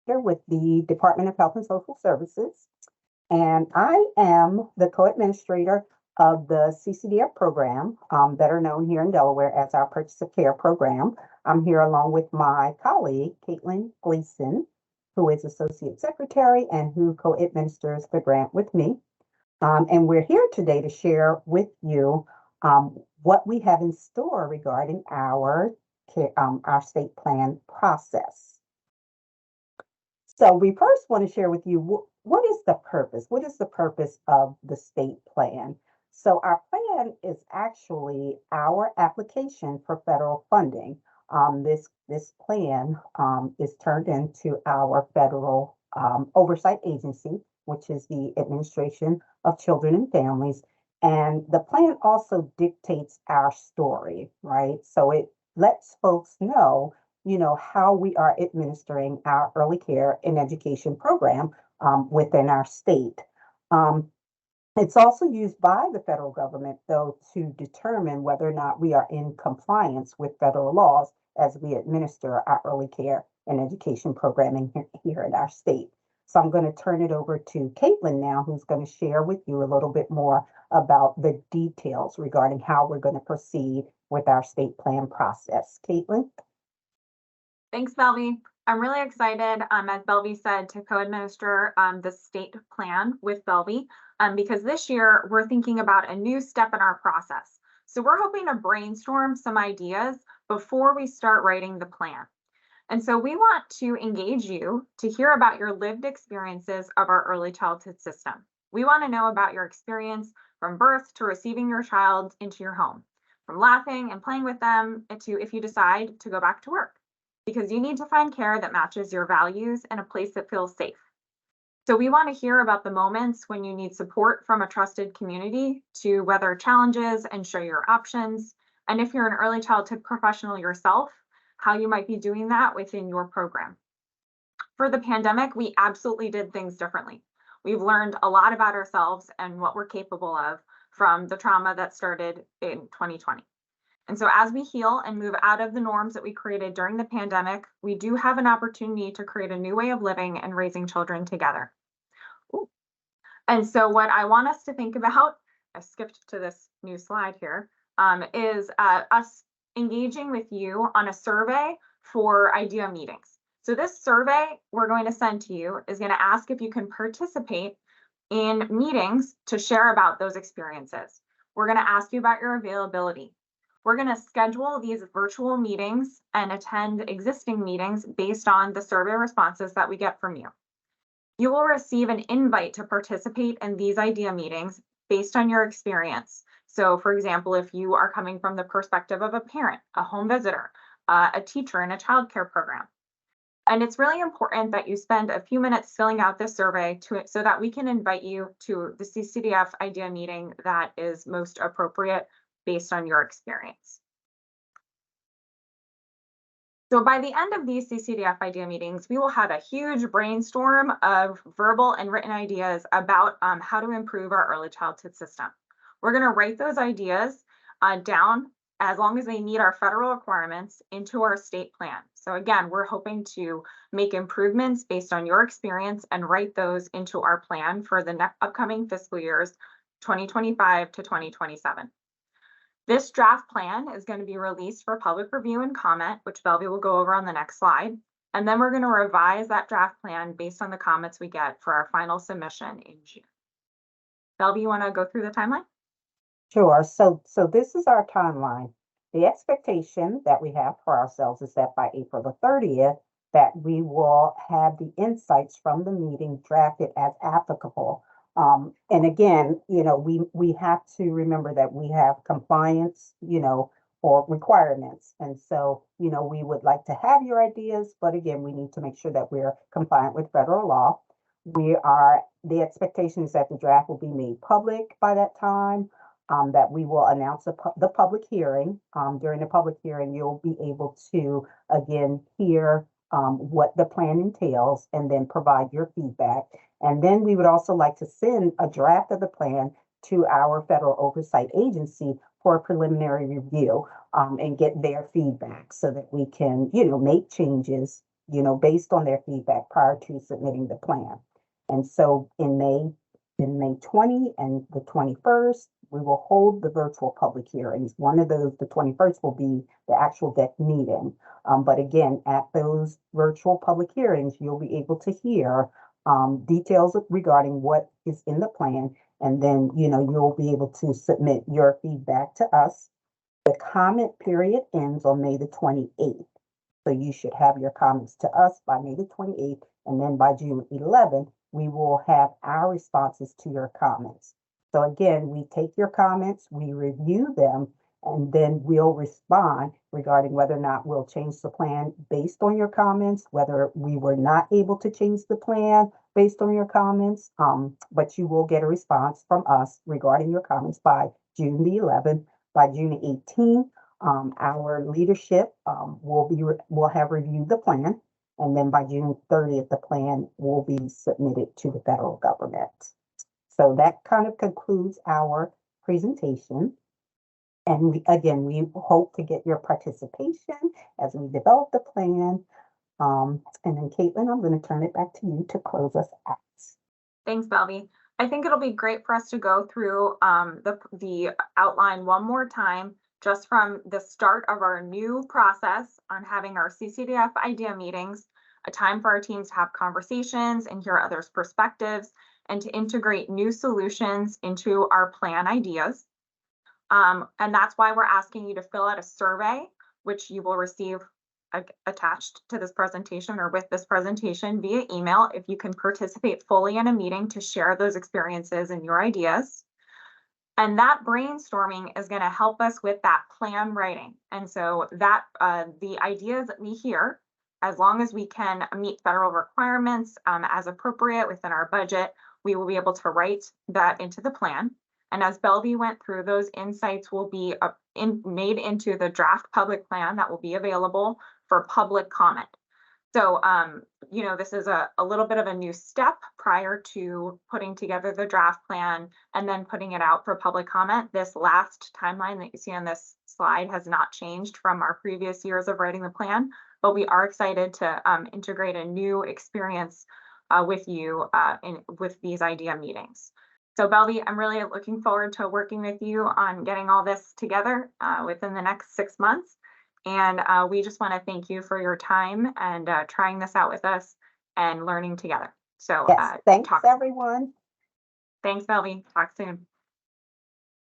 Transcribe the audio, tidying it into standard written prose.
with the Department of Health and Social Services, and I am the co-administrator of the CCDF program, better known here in Delaware as our Purchase of Care program. I'm here along with my colleague, Caitlin Gleason, who is Associate Secretary and who co-administers the grant with me. And we're here today to share with you what we have in store regarding our state plan process. So we first want to share with you what is the purpose? What is the purpose of the state plan? So our plan is actually our application for federal funding. This plan is turned into our federal oversight agency, which is the Administration of Children and Families. And the plan also dictates our story, right? So it lets folks know, how we are administering our early care and education program within our state. It's also used by the federal government, though, to determine whether or not we are in compliance with federal laws as we administer our early care and education programming here in our state. So I'm going to turn it over to Caitlin now, who's going to share with you a little bit more about the details regarding how we're going to proceed with our state plan process. Caitlin? Thanks, Belvy. I'm really excited, as Belvy said, to co-administer the state plan with Belvy because this year we're thinking about a new step in our process. So we're hoping to brainstorm some ideas before we start writing the plan. And so we want to engage you to hear about your lived experiences of our early childhood system. We want to know about your experience from birth to receiving your child into your home, from laughing and playing with them to if you decide to go back to work, because you need to find care that matches your values and a place that feels safe. So we want to hear about the moments when you need support from a trusted community to weather challenges and show your options. And if you're an early childhood professional yourself, how you might be doing that within your program. For the pandemic, we absolutely did things differently. We've learned a lot about ourselves and what we're capable of from the trauma that started in 2020. And so as we heal and move out of the norms that we created during the pandemic, we do have an opportunity to create a new way of living and raising children together. Ooh. And so what I want us to think about, I skipped to this new slide here, is us engaging with you on a survey for idea meetings. So this survey we're going to send to you is going to ask if you can participate in meetings to share about those experiences. We're going to ask you about your availability. We're going to schedule these virtual meetings and attend existing meetings based on the survey responses that we get from you. You will receive an invite to participate in these idea meetings based on your experience. So for example, if you are coming from the perspective of a parent, a home visitor, a teacher in a childcare program. And it's really important that you spend a few minutes filling out this survey so that we can invite you to the CCDF idea meeting that is most appropriate based on your experience. So by the end of these CCDF idea meetings, we will have a huge brainstorm of verbal and written ideas about how to improve our early childhood system. We're going to write those ideas down as long as they meet our federal requirements into our state plan. So again, we're hoping to make improvements based on your experience and write those into our plan for the upcoming fiscal years 2025 to 2027. This draft plan is going to be released for public review and comment, which Belvy will go over on the next slide. And then we're going to revise that draft plan based on the comments we get for our final submission in June. Belvy, you want to go through the timeline? Sure. So this is our timeline. The expectation that we have for ourselves is that by April the 30th, that we will have the insights from the meeting drafted as applicable. And again, we have to remember that we have compliance, or requirements. And so, we would like to have your ideas, but again, we need to make sure that we're compliant with federal law. The expectation is that the draft will be made public by that time. That we will announce the public hearing. During the public hearing, you'll be able to, again, hear what the plan entails and then provide your feedback. And then we would also like to send a draft of the plan to our federal oversight agency for a preliminary review and get their feedback so that we can, make changes based on their feedback prior to submitting the plan. And so in May 20 and the 21st, we will hold the virtual public hearings. One of those, the 21st, will be the actual deck meeting. But again, at those virtual public hearings, you'll be able to hear details regarding what is in the plan. And then, you'll be able to submit your feedback to us. The comment period ends on May the 28th. So you should have your comments to us by May the 28th. And then by June 11th, we will have our responses to your comments. So again, we take your comments, we review them, and then we'll respond regarding whether or not we'll change the plan based on your comments, whether we were not able to change the plan based on your comments. But you will get a response from us regarding your comments by June the 11th. By June 18th, our leadership will have reviewed the plan. And then by June 30th, the plan will be submitted to the federal government. So that kind of concludes our presentation. And we hope to get your participation as we develop the plan. And then Caitlin, I'm going to turn it back to you to close us out. Thanks, Belvy. I think it'll be great for us to go through the outline one more time, just from the start of our new process on having our CCDF idea meetings, a time for our teams to have conversations and hear others' perspectives, and to integrate new solutions into our plan ideas. And that's why we're asking you to fill out a survey, which you will receive attached to this presentation or with this presentation via email if you can participate fully in a meeting to share those experiences and your ideas. And that brainstorming is going to help us with that plan writing. And so that the ideas that we hear, as long as we can meet federal requirements as appropriate within our budget, we will be able to write that into the plan. And as Belvy went through, those insights will be made into the draft public plan that will be available for public comment. So, this is a little bit of a new step prior to putting together the draft plan and then putting it out for public comment. This last timeline that you see on this slide has not changed from our previous years of writing the plan, but we are excited to integrate a new experience with you with these idea meetings. So Belvy, I'm really looking forward to working with you on getting all this together within the next 6 months. And we just want to thank you for your time and trying this out with us and learning together. So yes, thanks everyone. Thanks, Belvy. Talk soon.